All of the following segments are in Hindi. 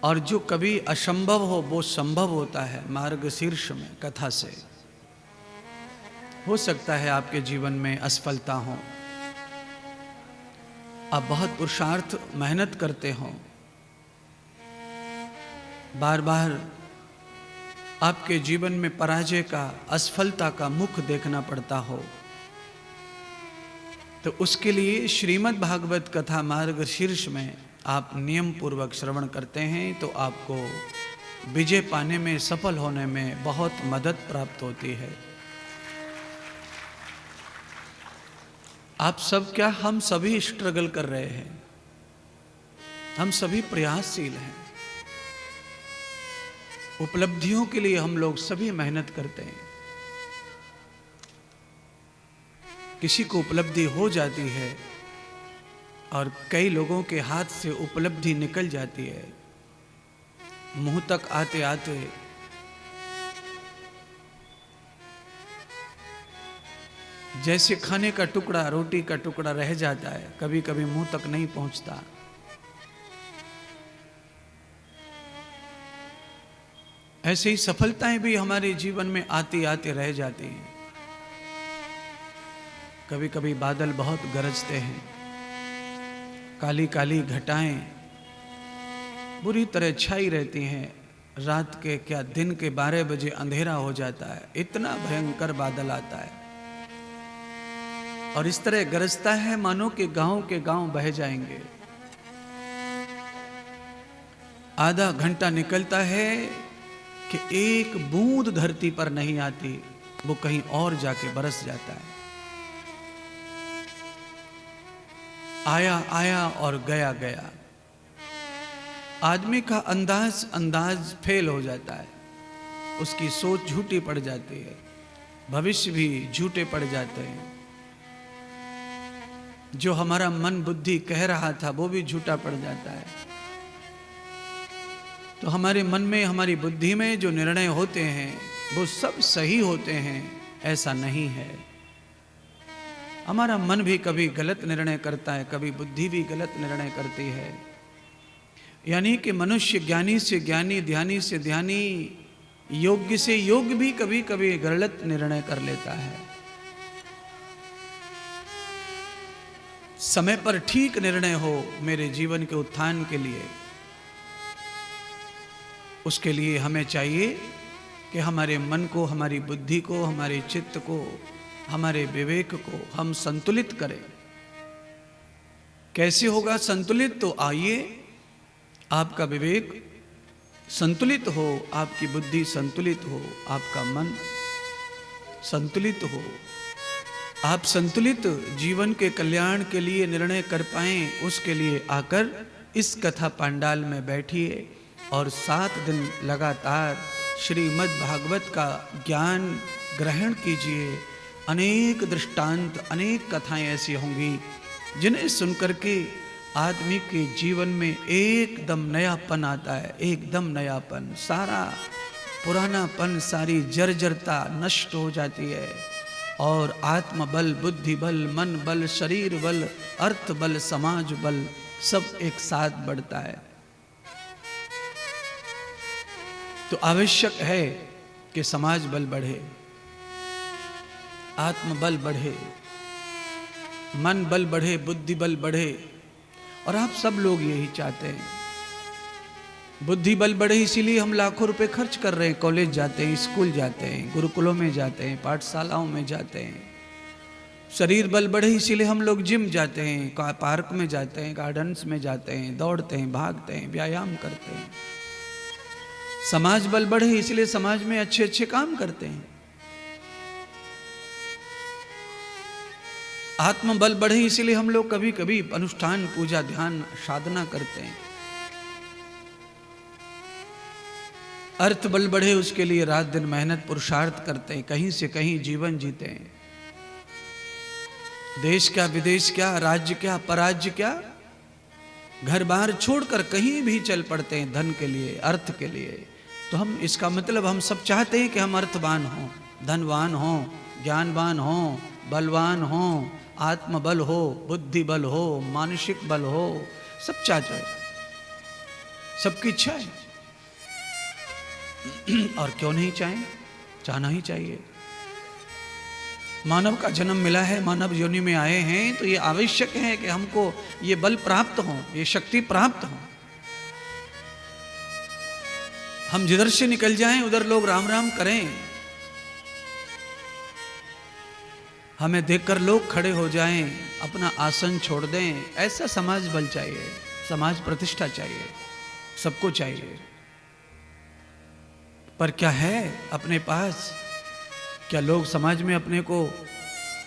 और जो कभी असंभव हो वो संभव होता है मार्गशीर्ष में कथा से। हो सकता है आपके जीवन में असफलता हो, आप बहुत पुरुषार्थ मेहनत करते हो, बार बार आपके जीवन में पराजय का, असफलता का मुख देखना पड़ता हो, तो उसके लिए श्रीमद् भागवत कथा मार्गशीर्ष में आप नियम पूर्वक श्रवण करते हैं तो आपको विजय पाने में, सफल होने में बहुत मदद प्राप्त होती है। आप सब क्या, हम सभी स्ट्रगल कर रहे हैं, हम सभी प्रयासशील हैं, उपलब्धियों के लिए हम लोग सभी मेहनत करते हैं। किसी को उपलब्धि हो जाती है और कई लोगों के हाथ से उपलब्धि निकल जाती है, मुंह तक आते आते जैसे खाने का टुकड़ा, रोटी का टुकड़ा रह जाता है, कभी कभी मुंह तक नहीं पहुंचता। ऐसे ही सफलताएं भी हमारे जीवन में आती आती रह जाती हैं। कभी कभी बादल बहुत गरजते हैं, काली काली घटाएं बुरी तरह छाई रहती हैं, रात के क्या दिन के 12 बजे अंधेरा हो जाता है, इतना भयंकर बादल आता है और इस तरह गरजता है मानो कि गांव के गांव बह जाएंगे। आधा घंटा निकलता है कि एक बूंद धरती पर नहीं आती, वो कहीं और जाके बरस जाता है। आया आया और गया गया। आदमी का अंदाज फेल हो जाता है, उसकी सोच झूठी पड़ जाती है, भविष्य भी झूठे पड़ जाते हैं। जो हमारा मन बुद्धि कह रहा था वो भी झूठा पड़ जाता है। तो हमारे मन में, हमारी बुद्धि में जो निर्णय होते हैं वो सब सही होते हैं, ऐसा नहीं है। हमारा मन भी कभी गलत निर्णय करता है, कभी बुद्धि भी गलत निर्णय करती है। यानी कि मनुष्य ज्ञानी से ज्ञानी, ध्यानी से ध्यानी, योग्य से योग्य भी कभी कभी गलत निर्णय कर लेता है। समय पर ठीक निर्णय हो मेरे जीवन के उत्थान के लिए, उसके लिए हमें चाहिए कि हमारे मन को, हमारी बुद्धि को, हमारे चित्त को, हमारे विवेक को हम संतुलित करें। कैसे होगा संतुलित? तो आइए, आपका विवेक संतुलित हो, आपकी बुद्धि संतुलित हो, आपका मन संतुलित हो, आप संतुलित जीवन के कल्याण के लिए निर्णय कर पाएं, उसके लिए आकर इस कथा पांडाल में बैठिए और 7 दिन लगातार श्रीमद् भागवत का ज्ञान ग्रहण कीजिए। अनेक दृष्टांत, अनेक कथाएं ऐसी होंगी जिन्हें सुनकर के आदमी के जीवन में एकदम नयापन आता है, एकदम नयापन। सारा पुरानापन, सारी जर्जरता नष्ट हो जाती है और आत्मबल, बुद्धि बल, मन बल, शरीर बल, अर्थ बल, समाज बल सब एक साथ बढ़ता है। तो आवश्यक है कि समाज बल बढ़े, आत्मबल बढ़े, मन बल बढ़े, बुद्धि बल बढ़े, और आप सब लोग यही चाहते हैं। बुद्धि बल बढ़े इसीलिए हम लाखों रुपए खर्च कर रहे हैं, कॉलेज जाते हैं, स्कूल जाते हैं, गुरुकुलों में जाते हैं, पाठशालाओं में जाते हैं। शरीर बल बढ़े इसीलिए हम लोग जिम जाते हैं, पार्क में जाते हैं, गार्डन्स में जाते हैं, दौड़ते हैं, भागते हैं, व्यायाम करते हैं। समाज बल बढ़े इसलिए समाज में अच्छे अच्छे काम करते हैं। आत्म बल बढ़े इसीलिए हम लोग कभी कभी अनुष्ठान, पूजा, ध्यान, साधना करते हैं। अर्थ बल बढ़े उसके लिए रात दिन मेहनत पुरुषार्थ करते हैं, कहीं से कहीं जीवन जीते हैं। देश क्या, विदेश क्या, राज्य क्या, पराज्य क्या, घर बार छोड़कर कहीं भी चल पड़ते हैं धन के लिए, अर्थ के लिए। तो हम, इसका मतलब हम सब चाहते हैं कि हम अर्थवान हों, धनवान हों, ज्ञानवान हों, बलवान हों, आत्मबल हो, बुद्धि बल हो, मानसिक बल हो, सब चाहते हैं। सबकी इच्छा है। और क्यों नहीं चाहें, चाहना ही चाहिए। मानव का जन्म मिला है, मानव योनि में आए हैं, तो ये आवश्यक है कि हमको ये बल प्राप्त हो, ये शक्ति प्राप्त हो। हम जिधर से निकल जाएं उधर लोग राम राम करें, हमें देखकर लोग खड़े हो जाएं, अपना आसन छोड़ दें, ऐसा समाज बल चाहिए, समाज प्रतिष्ठा चाहिए, सबको चाहिए। पर क्या है अपने पास? क्या लोग समाज में अपने को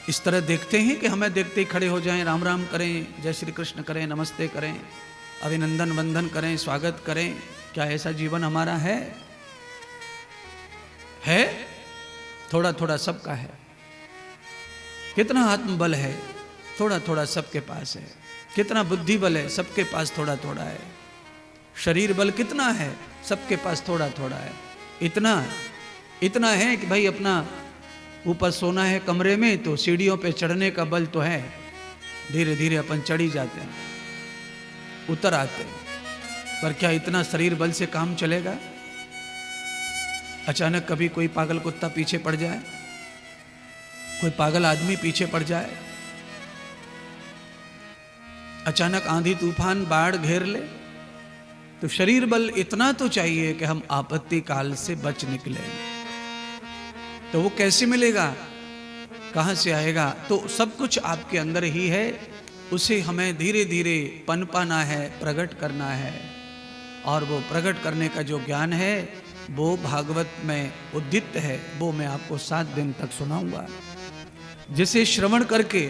इस तरह देखते हैं कि हमें देखते ही खड़े हो जाएं, राम राम करें, जय श्री कृष्ण करें, नमस्ते करें, अभिनंदन वंदन करें, स्वागत करें? क्या ऐसा जीवन हमारा है? थोड़ा थोड़ा सबका है। कितना आत्मबल है? थोड़ा थोड़ा सबके पास है। कितना बुद्धि बल है? सबके पास थोड़ा थोड़ा है। शरीर बल कितना है? सबके पास थोड़ा थोड़ा है। इतना है कि भाई अपना ऊपर सोना है कमरे में, तो सीढ़ियों पे चढ़ने का बल तो है, धीरे धीरे अपन चढ़ी जाते हैं, उतर आते हैं। पर क्या इतना शरीर बल से काम चलेगा? अचानक कभी कोई पागल कुत्ता पीछे पड़ जाए, कोई पागल आदमी पीछे पड़ जाए, अचानक आंधी तूफान बाढ़ घेर ले, तो शरीर बल इतना तो चाहिए कि हम आपत्ति काल से बच निकले। तो वो कैसे मिलेगा, कहां से आएगा? तो सब कुछ आपके अंदर ही है, उसे हमें धीरे धीरे पनपाना है, प्रकट करना है। और वो प्रकट करने का जो ज्ञान है वो भागवत में उद्दित है, वो मैं आपको 7 दिन तक सुनाऊंगा, जिसे श्रवण करके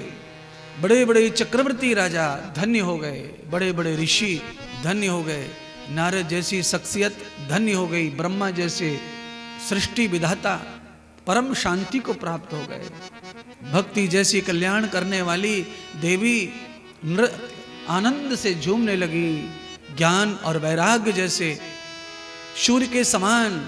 बड़े बड़े चक्रवर्ती राजा धन्य हो गए, बड़े बड़े ऋषि धन्य हो गए, नारद जैसी शख्सियत धन्य हो गई, ब्रह्मा जैसे सृष्टि विधाता परम शांति को प्राप्त हो गए, भक्ति जैसी कल्याण करने वाली देवी आनंद से झूमने लगी, ज्ञान और वैराग्य जैसे सूर्य के समान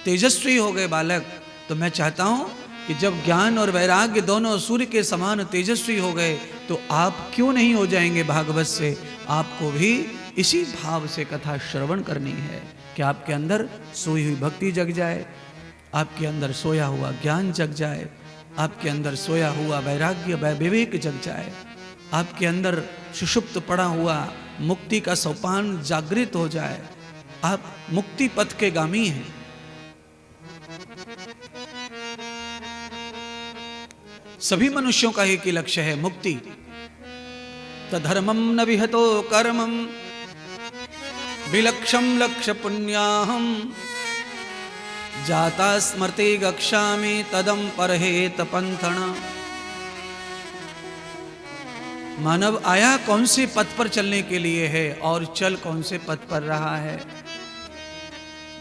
तेजस्वी हो गए बालक। तो मैं चाहता हूं कि जब ज्ञान और वैराग्य दोनों सूर्य के समान तेजस्वी हो गए, तो आप क्यों नहीं हो जाएंगे भागवत से? आपको भी इसी भाव से कथा श्रवण करनी है कि आपके अंदर सोई हुई भक्ति जग जाए, आपके अंदर सोया हुआ ज्ञान जग जाए, आपके अंदर सोया हुआ वैराग्य विवेक जग जाए, आपके अंदर सुषुप्त पड़ा हुआ मुक्ति का सोपान जागृत हो जाए। आप मुक्ति पथ के गामी हैं। सभी मनुष्यों का एक ही लक्ष्य है, मुक्ति। तधर्मम न विहतो कर्मम विलक्षम लक्ष्य पुण्याहम जाता स्मृति गक्षामि तदम परहेत पंथना। मानव आया कौन से पथ पर चलने के लिए है और चल कौन से पथ पर रहा है?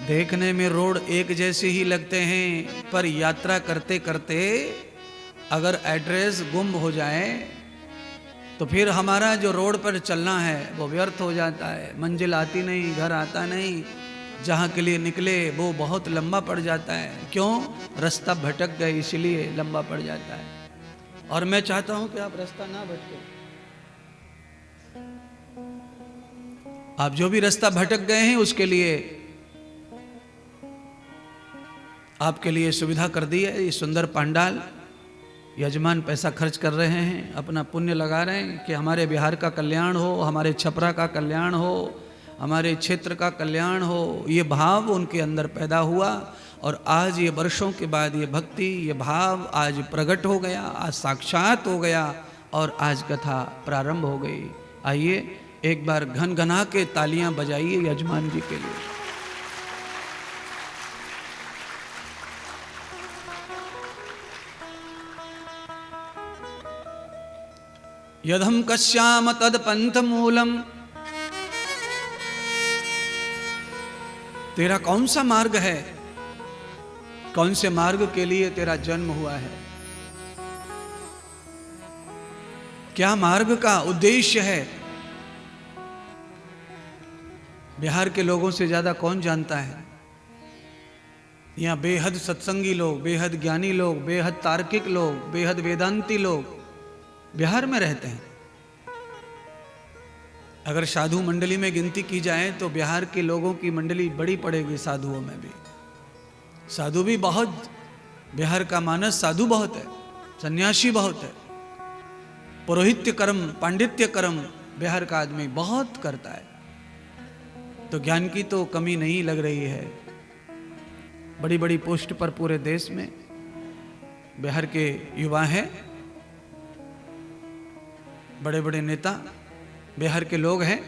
देखने में रोड एक जैसे ही लगते हैं, पर यात्रा करते करते अगर एड्रेस गुम हो जाए तो फिर हमारा जो रोड पर चलना है वो व्यर्थ हो जाता है, मंजिल आती नहीं, घर आता नहीं, जहाँ के लिए निकले वो बहुत लंबा पड़ जाता है। क्यों? रास्ता भटक गए, इसलिए लंबा पड़ जाता है। और मैं चाहता हूं कि आप रास्ता ना भटके। आप जो भी रास्ता भटक गए हैं उसके लिए आपके लिए सुविधा कर दी है ये सुंदर पंडाल। यजमान पैसा खर्च कर रहे हैं, अपना पुण्य लगा रहे हैं कि हमारे बिहार का कल्याण हो, हमारे छपरा का कल्याण हो, हमारे क्षेत्र का कल्याण हो। ये भाव उनके अंदर पैदा हुआ और आज ये वर्षों के बाद ये भक्ति, ये भाव आज प्रकट हो गया, आज साक्षात हो गया और आज कथा प्रारंभ हो गई। आइए एक बार घन घना के तालियां बजाइए यजमान जी के लिए। यदहम कश्याम तद पंथ मूलम। तेरा कौन सा मार्ग है? कौन से मार्ग के लिए तेरा जन्म हुआ है? क्या मार्ग का उद्देश्य है? बिहार के लोगों से ज्यादा कौन जानता है? यहाँ बेहद सत्संगी लोग, बेहद ज्ञानी लोग, बेहद तार्किक लोग, बेहद वेदांती लोग बिहार में रहते हैं। अगर साधु मंडली में गिनती की जाए तो बिहार के लोगों की मंडली बड़ी पड़ेगी साधुओं में भी। साधु भी बहुत, बिहार का मानस साधु बहुत है, सन्यासी बहुत है, पुरोहित्य कर्म, पांडित्य कर्म बिहार का आदमी बहुत करता है। तो ज्ञान की तो कमी नहीं लग रही है। बड़ी बड़ी पोस्ट पर पूरे देश में बिहार के युवा हैं, बड़े बड़े नेता बिहार के लोग हैं।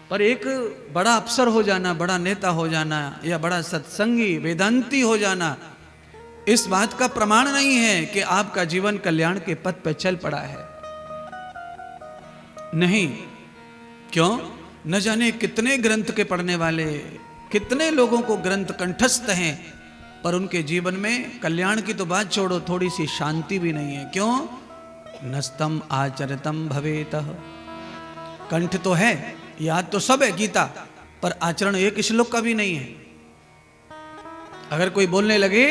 पर एक बड़ा अफसर हो जाना, बड़ा नेता हो जाना या बड़ा सत्संगी वेदांती हो जाना, इस बात का प्रमाण नहीं है कि आपका जीवन कल्याण के पथ पर चल पड़ा है। नहीं। क्यों? न जाने कितने ग्रंथ के पढ़ने वाले, कितने लोगों को ग्रंथ कंठस्थ हैं, पर उनके जीवन में कल्याण की तो बात छोड़ो, थोड़ी सी शांति भी नहीं है। क्यों? नस्तम आचरतम भवेतः। कंठ तो है, याद तो सब है गीता, पर आचरण एक श्लोक का भी नहीं है। अगर कोई बोलने लगे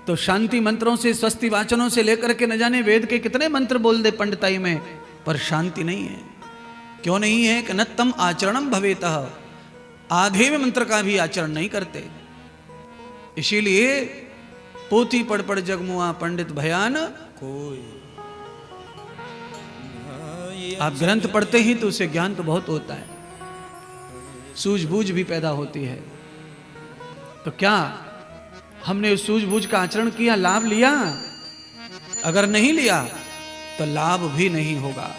तो शांति मंत्रों से, स्वस्ति वाचनों से लेकर के न जाने वेद के कितने मंत्र बोल दे पंडिताई में, पर शांति नहीं है। क्यों नहीं है? कि नत्तम आचरणम भवेतः, आधे में मंत्र का भी आचरण नहीं करते। इसीलिए पोथी पढ़ पढ़ जगमुआ पंडित भयान कोई। आप ग्रंथ पढ़ते ही तो उसे ज्ञान तो बहुत होता है, सूझबूझ भी पैदा होती है। तो क्या हमने उस सूझबूझ का आचरण किया, लाभ लिया? अगर नहीं लिया तो लाभ भी नहीं होगा,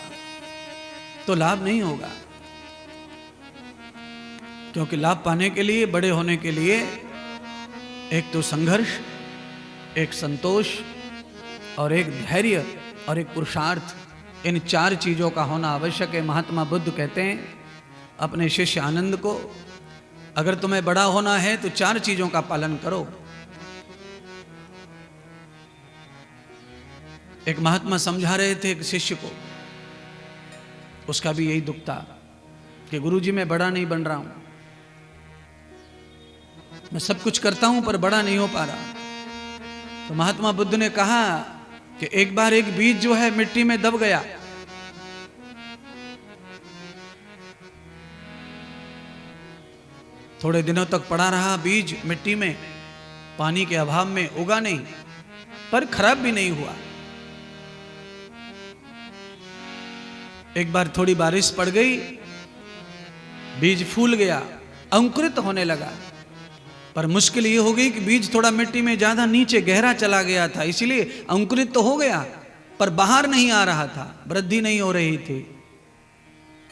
तो लाभ नहीं होगा। क्योंकि लाभ पाने के लिए, बड़े होने के लिए एक तो संघर्ष, एक संतोष और एक धैर्य और एक पुरुषार्थ, इन चार चीजों का होना आवश्यक है। महात्मा बुद्ध कहते हैं अपने शिष्य आनंद को, अगर तुम्हें बड़ा होना है तो चार चीजों का पालन करो। एक महात्मा समझा रहे थे एक शिष्य को, उसका भी यही दुख था कि गुरुजी मैं बड़ा नहीं बन रहा हूं, मैं सब कुछ करता हूं पर बड़ा नहीं हो पा रहा। तो महात्मा बुद्ध ने कहा कि एक बार एक बीज जो है मिट्टी में दब गया, थोड़े दिनों तक पड़ा रहा बीज मिट्टी में, पानी के अभाव में उगा नहीं, पर खराब भी नहीं हुआ। एक बार थोड़ी बारिश पड़ गई, बीज फूल गया, अंकुरित होने लगा। पर मुश्किल ये हो गई कि बीज थोड़ा मिट्टी में ज्यादा नीचे गहरा चला गया था, इसलिए अंकुरित तो हो गया पर बाहर नहीं आ रहा था, वृद्धि नहीं हो रही थी।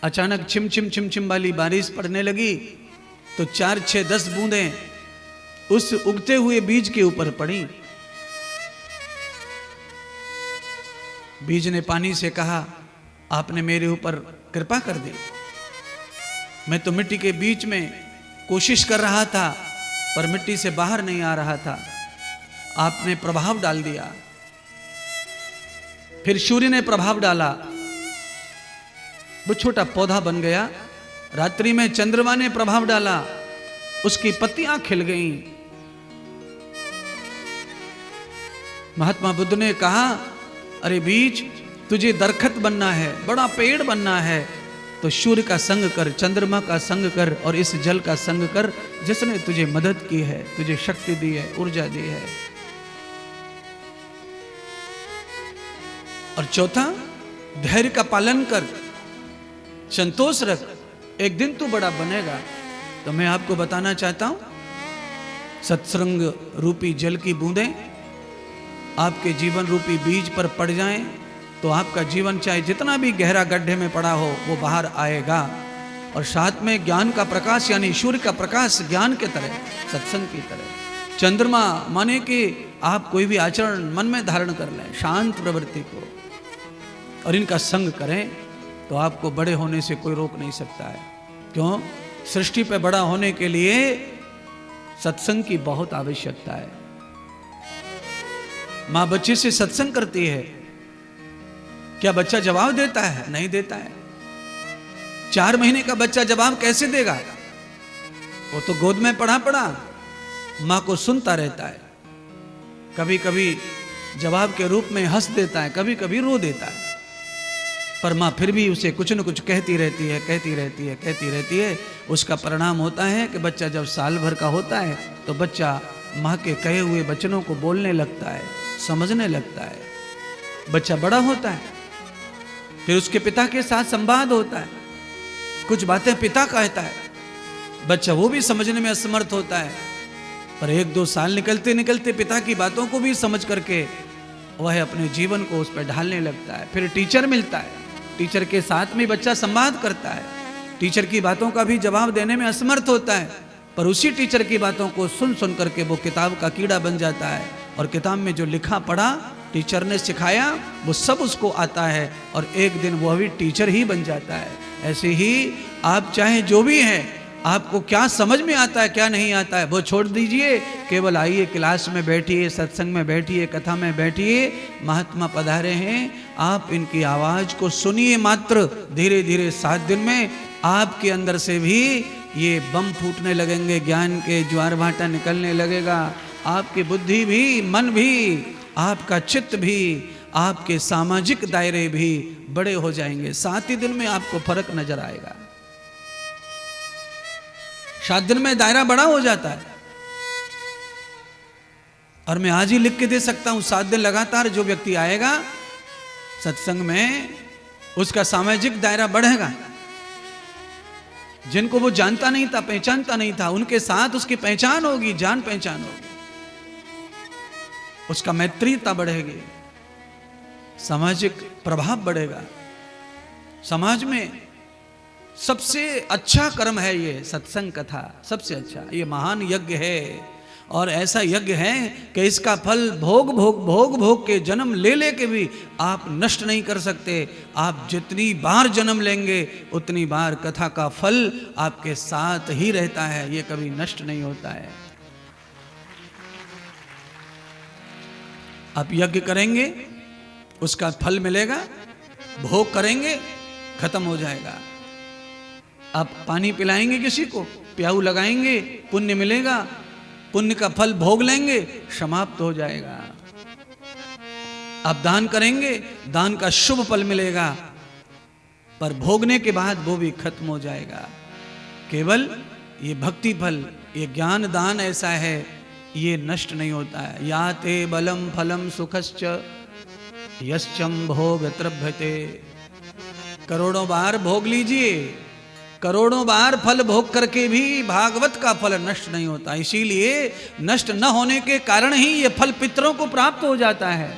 अचानक छिम छिम छिम छिम वाली बारिश पड़ने लगी तो 4, 6, 10 बूंदें उस उगते हुए बीज के ऊपर पड़ी। बीज ने पानी से कहा, आपने मेरे ऊपर कृपा कर दी, मैं तो मिट्टी के बीच में कोशिश कर रहा था पर मिट्टी से बाहर नहीं आ रहा था, आपने प्रभाव डाल दिया। फिर सूर्य ने प्रभाव डाला, वो छोटा पौधा बन गया। रात्रि में चंद्रमा ने प्रभाव डाला, उसकी पत्तियां खिल गईं। महात्मा बुद्ध ने कहा, अरे बीज तुझे दरखत बनना है, बड़ा पेड़ बनना है, तो सूर्य का संग कर, चंद्रमा का संग कर और इस जल का संग कर जिसने तुझे मदद की है, तुझे शक्ति दी है, ऊर्जा दी है। और चौथा, धैर्य का पालन कर, संतोष रख, एक दिन तू बड़ा बनेगा। तो मैं आपको बताना चाहता हूं, सत्संग रूपी जल की बूंदें आपके जीवन रूपी बीज पर पड़ जाएं तो आपका जीवन चाहे जितना भी गहरा गड्ढे में पड़ा हो वो बाहर आएगा। और साथ में ज्ञान का प्रकाश, यानी सूर्य का प्रकाश ज्ञान के तरह, सत्संग की तरह। चंद्रमा माने कि आप कोई भी आचरण मन में धारण कर लें, शांत प्रवृत्ति को, और इनका संग करें तो आपको बड़े होने से कोई रोक नहीं सकता है। क्यों? सृष्टि पे बड़ा होने के लिए सत्संग की बहुत आवश्यकता है। मां बच्चे से सत्संग करती है, क्या बच्चा जवाब देता है? नहीं देता है। 4 महीने का बच्चा जवाब कैसे देगा? वो तो गोद में पड़ा पड़ा मां को सुनता रहता है। कभी कभी जवाब के रूप में हंस देता है, कभी कभी रो देता है, पर माँ फिर भी उसे कुछ न कुछ कहती रहती है, कहती रहती है, कहती रहती है। उसका परिणाम होता है कि बच्चा जब साल भर का होता है तो बच्चा माँ के कहे हुए वचनों को बोलने लगता है, समझने लगता है। बच्चा बड़ा होता है, फिर उसके पिता के साथ संवाद होता है, कुछ बातें पिता कहता है, बच्चा वो भी समझने में असमर्थ होता है। पर 1-2 साल निकलते निकलते पिता की बातों को भी समझ करके वह अपने जीवन को उस पर ढालने लगता है। फिर टीचर मिलता है, टीचर के साथ में बच्चा संवाद करता है, टीचर की बातों का भी जवाब देने में असमर्थ होता है, पर उसी टीचर की बातों को सुन सुन करके वो किताब का कीड़ा बन जाता है और किताब में जो लिखा पढ़ा टीचर ने सिखाया वो सब उसको आता है और एक दिन वो भी टीचर ही बन जाता है। ऐसे ही आप चाहे जो भी हैं, आपको क्या समझ में आता है क्या नहीं आता है वो छोड़ दीजिए, केवल आइए क्लास में बैठिए, सत्संग में बैठिए, कथा में बैठिए। महात्मा पधारे हैं, आप इनकी आवाज को सुनिए मात्र। धीरे धीरे 7 दिन में आपके अंदर से भी ये बम फूटने लगेंगे, ज्ञान के ज्वार भाटा निकलने लगेगा। आपकी बुद्धि भी, मन भी, आपका चित्त भी, आपके सामाजिक दायरे भी बड़े हो जाएंगे। 7 ही दिन में आपको फर्क नजर आएगा। 7 दिन में दायरा बड़ा हो जाता है। और मैं आज ही लिख के दे सकता हूं, 7 दिन लगातार जो व्यक्ति आएगा सत्संग में, उसका सामाजिक दायरा बढ़ेगा। जिनको वो जानता नहीं था, पहचानता नहीं था, उनके साथ उसकी पहचान होगी, जान पहचान होगी, उसका मैत्रीता बढ़ेगी, सामाजिक प्रभाव बढ़ेगा। समाज में सबसे अच्छा कर्म है ये सत्संग कथा, सबसे अच्छा ये महान यज्ञ है। और ऐसा यज्ञ है कि इसका फल भोग भोग भोग भोग के जन्म ले ले के भी आप नष्ट नहीं कर सकते। आप जितनी बार जन्म लेंगे उतनी बार कथा का फल आपके साथ ही रहता है, ये कभी नष्ट नहीं होता है। आप यज्ञ करेंगे उसका फल मिलेगा, भोग करेंगे खत्म हो जाएगा। आप पानी पिलाएंगे किसी को, प्याऊ लगाएंगे, पुण्य मिलेगा, पुण्य का फल भोग लेंगे, समाप्त हो जाएगा। आप दान करेंगे, दान का शुभ फल मिलेगा, पर भोगने के बाद वो भी खत्म हो जाएगा। केवल ये भक्ति फल, ये ज्ञान दान ऐसा है, ये नष्ट नहीं होता है। या ते बलम फलम सुखश्च यश्चम भोग त्रभ्यते। करोड़ों बार भोग लीजिए, करोड़ों बार फल भोग करके भी भागवत का फल नष्ट नहीं होता। इसीलिए नष्ट न होने के कारण ही ये फल पितरों को प्राप्त हो जाता है।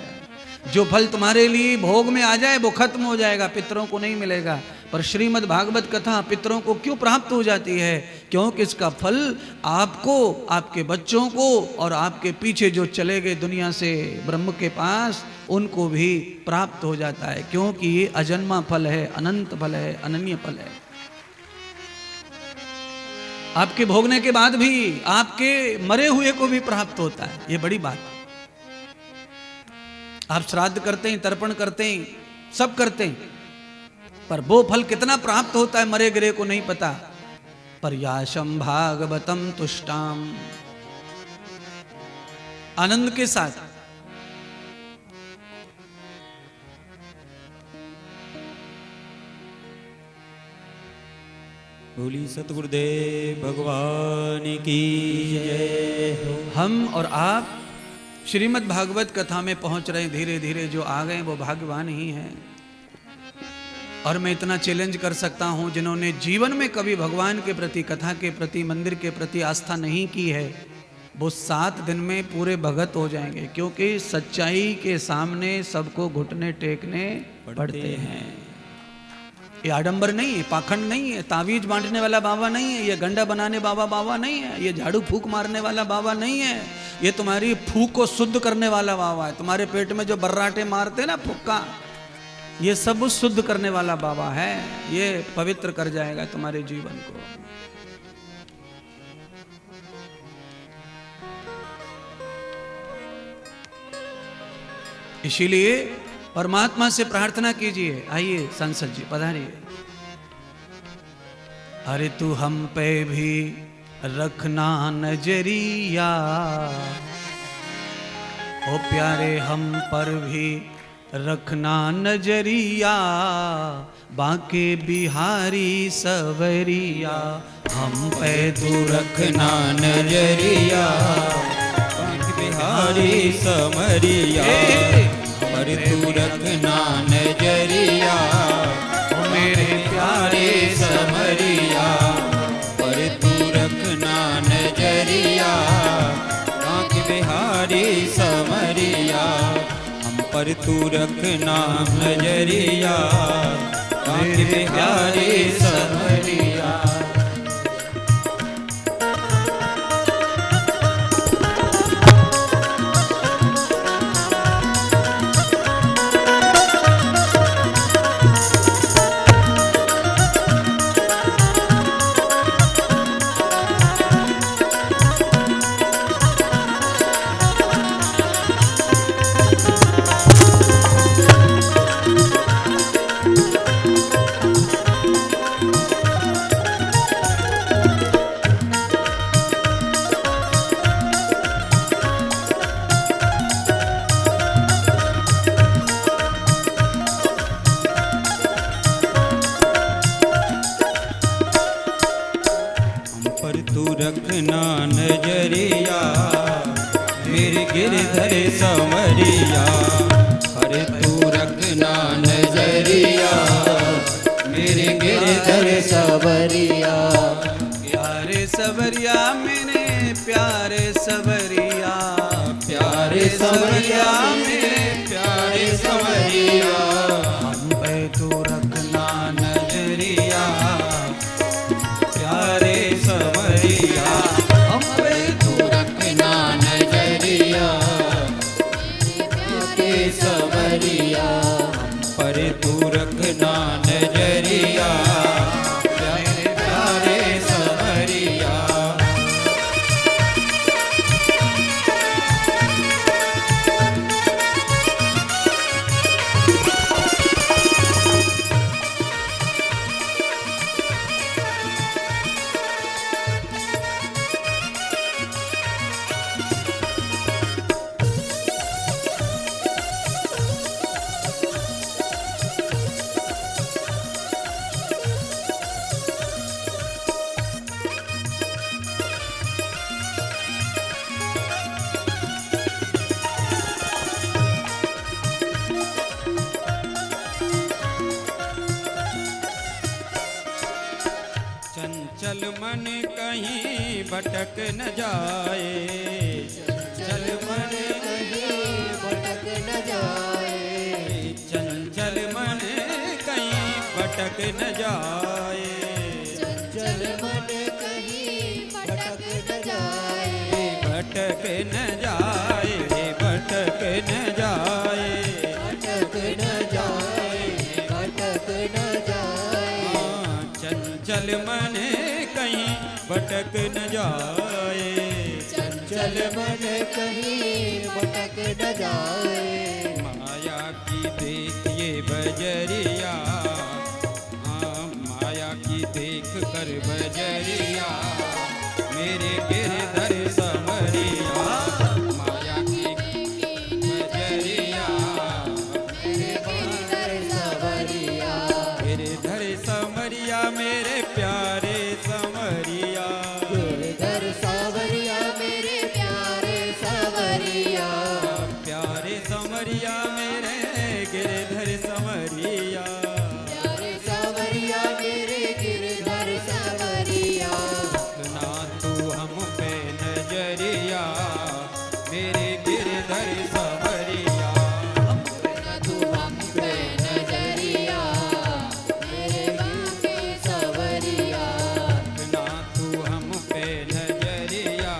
जो फल तुम्हारे लिए भोग में आ जाए वो खत्म हो जाएगा, पितरों को नहीं मिलेगा। पर श्रीमद् भागवत कथा पितरों को क्यों प्राप्त हो जाती है? क्योंकि इसका फल आपको, आपके बच्चों को और आपके पीछे जो चले गए दुनिया से ब्रह्म के पास, उनको भी प्राप्त हो जाता है। क्योंकि ये अजन्मा फल है, अनंत फल है, अनन्य फल है। आपके भोगने के बाद भी आपके मरे हुए को भी प्राप्त होता है, ये बड़ी बात। आप श्राद्ध करते हैं, तर्पण करते हैं, सब करते हैं, पर वो फल कितना प्राप्त होता है मरे गिरे को नहीं पता। पर याशम भागवतम तुष्टाम, आनंद के साथ बोली सतगुरुदेव भगवान की जय। हम और आप श्रीमद् भागवत कथा में पहुंच रहे हैं। धीरे धीरे जो आ गए वो भाग्यवान ही हैं। और मैं इतना चैलेंज कर सकता हूं, जिन्होंने जीवन में कभी भगवान के प्रति, कथा के प्रति, मंदिर के प्रति आस्था नहीं की है, वो 7 दिन में पूरे भगत हो जाएंगे। क्योंकि सच्चाई के सामने सबको घुटने टेकने पड़ते हैं। ये आडंबर नहीं है, पाखंड नहीं है, तावीज बांटने वाला बाबा नहीं है, ये गंडा बनाने बाबा नहीं है, ये झाड़ू फूक मारने वाला बाबा नहीं है, ये तुम्हारी फूक को शुद्ध करने वाला बाबा है। तुम्हारे पेट में जो बर्राटे मारते ना फुक्का, ये सब शुद्ध करने वाला बाबा है। ये पवित्र कर जाएगा तुम्हारे जीवन को। इसीलिए परमात्मा से प्रार्थना कीजिए। आइए सांसद जी पधारिए। अरे तू हम पे भी रखना नजरिया, ओ प्यारे हम पर भी रखना नजरिया बाके बिहारी सवरिया, हम पे तू रखना नजरिया बाके बिहारी समरिया, पर तू रखना नजरिया मेरे प्यारे समरिया, पर तू रखना नजरिया बाके बिहारी समरिया, हम पर तू रखना नजरिया बाके बिहारी समरिया। रखना नजरिया मेरे गिरधर समरिया, पर तू रखना नजरिया मेरे गिरधर समरिया, प्यारे सवरिया मेरे प्यारे सवरिया, प्यारे समरिया मेरे प्यारे समरिया, हम पे तू रखना नजरिया प्यारे सवरिया, हम पे तू रखना नजरिया के समरिया, पर तू रखना नजरिया प्यारे प्यारे समरिया। चंचल मन कहीं भटक न जाए, चंचल मन कहीं भटक न जाए, चंचल मन कहीं भटक न जाए, चंचल मन कहीं भटक न जाए, भटक न जाए भटक न जाए, भटक न जाए भटक न जाए, चंचल मन कहीं भटक न जाए, चंचल मन कहीं भटक न जाए, माया की देखिए बजरिया, माया की देख कर बजरिया मेरे गिरधर समरिया, माया की बजरिया मेरे गिरधर समरिया, गिरधर समरिया मेरे प्यारे समरिया, गिरधर समरिया मेरे प्यारे समरिया, प्यारे समरिया मेरे गिरधर समरिया, प्यारे समरिया मेरे गिरधर समरिया, रखना तू हम पे नजरिया मेरे गिरधर समरिया, रखना तू हम पे नजरिया मेरे गिरधर समरिया, रखना तू हम पे नजरिया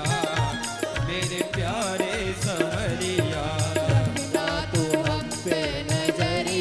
मेरे प्यारे समरिया, रखना तू हम पे नजरिया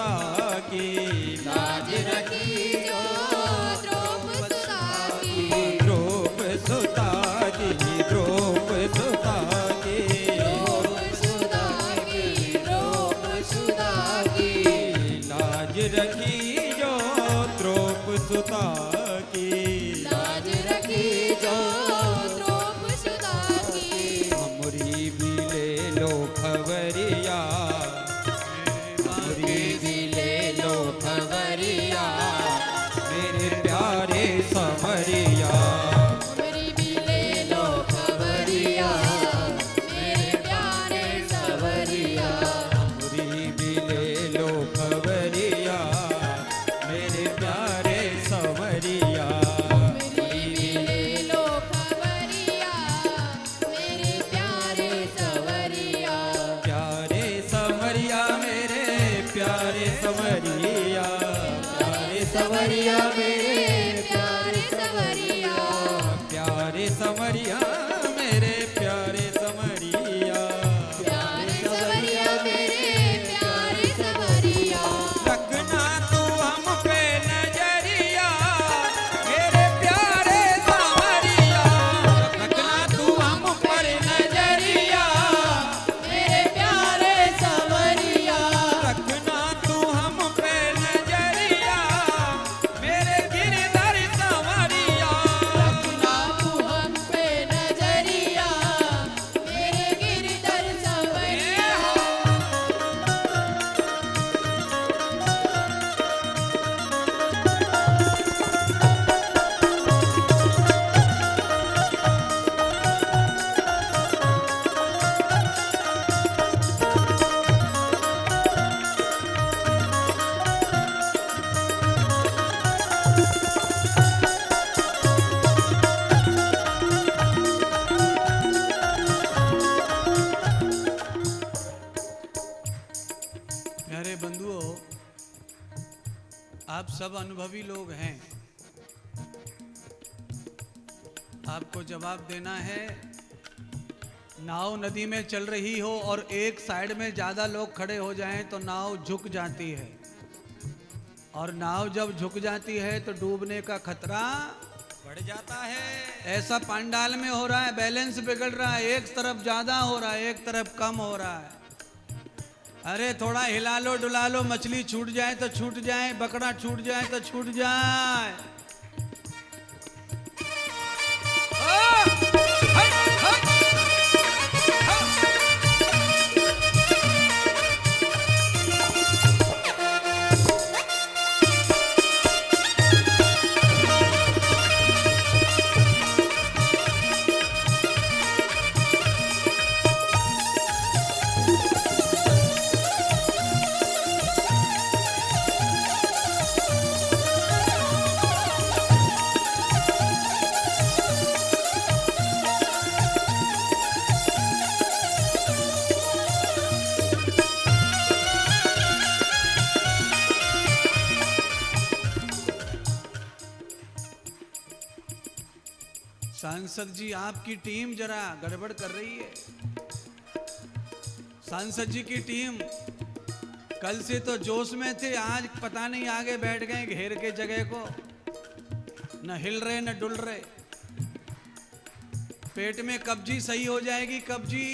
सुता की लाज रखी जो द्रौप सुता की द्रौप सुता की द्रौप सुता की द्रौप सुता की लाज रखी जो द्रौप सुता की लाज रखी जो द्रौप सुता की हमरी भी ले लो खबरिया हमरी भी ले लो खबरिया मेरे प्यारे समरिया मेरी भी ले लो खबरिया मेरे प्यारे सवरिया हमरी भी ले लो खबरिया मेरे प्यारे समरिया मेरी भी ले लो खबरिया मेरे प्यारे सवरिया प्यारे समरिया मेरे प्यारे समरिया प्यारे समरिया मेरे प्यारे सवरिया प्यारे समरिया मेरे प्यारे समरिया प्यारे सवरिया मेरे प्यारे सवरिया रखना तू हम पे नजरिया मेरे प्यारे समरिया रखना तू हम पर नजरिया मेरे प्यारे सवरिया रखना तू हम पे नजरिया मेरे गिरधर समरिया रखना तू हम पे नजरिया मेरे गिरधर सवरिया प्यारे बंधुओं, आप सब अनुभवी लोग हैं। आपको जवाब देना है। नाव नदी में चल रही हो और एक साइड में ज्यादा लोग खड़े हो जाएं तो नाव झुक जाती है, और नाव जब झुक जाती है तो डूबने का खतरा बढ़ जाता है। ऐसा पंडाल में हो रहा है, बैलेंस बिगड़ रहा है, एक तरफ ज्यादा हो रहा है, एक तरफ कम हो रहा है। अरे थोड़ा हिला लो डुला लो, मछली छूट जाए तो छूट जाए, बकरा छूट जाए तो छूट जाए। सांसद जी, आपकी टीम जरा गड़बड़ कर रही है। सांसद जी की टीम कल से तो जोश में थे, आज पता नहीं आगे बैठ गए घेर के जगह को, न हिल रहे न डुल रहे। पेट में कब्जी सही हो जाएगी, कब्जी।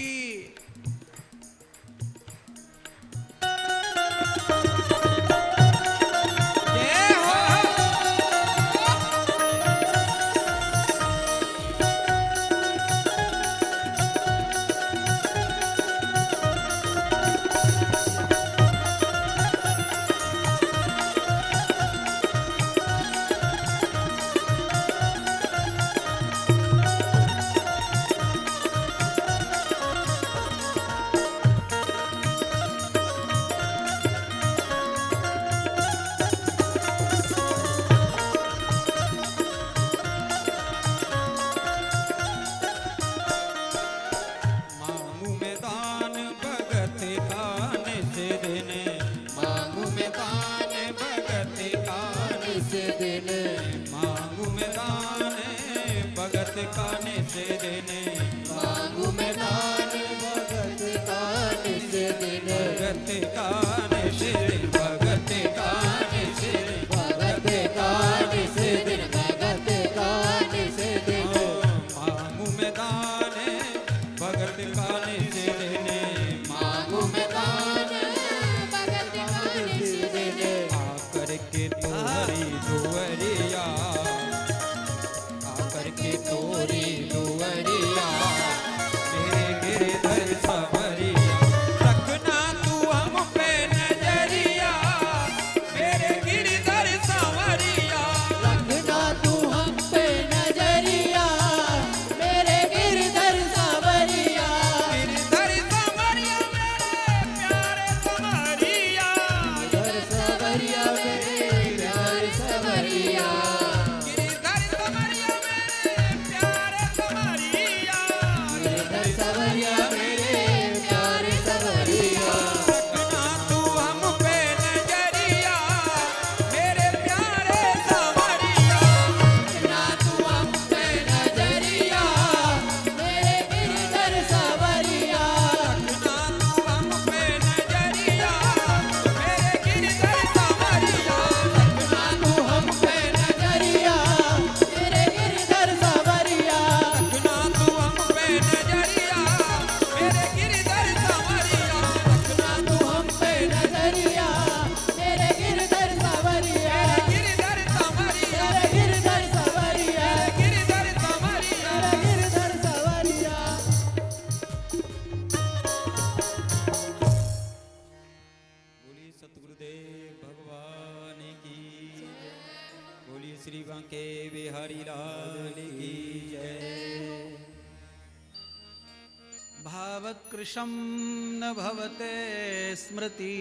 भगत कान से देने मांगू मैं दान भगत कान से देने आकर के तोहरी दुवरिया आकर के तोरी दुवरिया मेरे गिरधर सवरिया रखना तू हम पे नजरिया मेरे गिरधर सवरिया रखना तू हम पे नजरिया मेरे गिरधर सावरिया गिरधर सवरिया मेरे प्यारे सवरिया गिरधर सावरिया मेरे प्यार सावरिया गिरधर सवरिया मेरे प्यारे सवरिया गिरधर सावरिया मेरे प्यार सावरिया रखना तू हम पे नजरिया मेरे प्यारे सवरिया रखना तू हम पे नजरिया मेरे गिरधर सावरिया रखना तू हम पे नजरिया मेरे गिरधर सवरिया रखना तू हम पे नजरिया मेरे गिरधर सावरिया रखना तू हम पे नजरिया मेरे गिरधर सवरिया रखना तू हम पे नजरिया मेरे गिरधर सावरिया गिरधर सवरिया मेरे गिरधर सावरिया गिरधर सवरिया मेरे गिरधर सावरिया बोलिए सतगुरुदेव भगवान की जय। बोलिए श्री बांके बिहारी लाल की जय भावकृशं न भवते स्मृति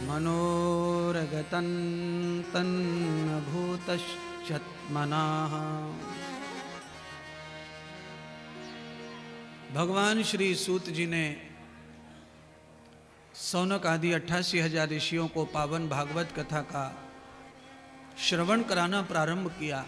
मनोरगतं तन्न भूतश्चत्मनाः। भगवान श्री सूत जी ने सौनक आदि 88,000 ऋषियों को पावन भागवत कथा का श्रवण कराना प्रारंभ किया।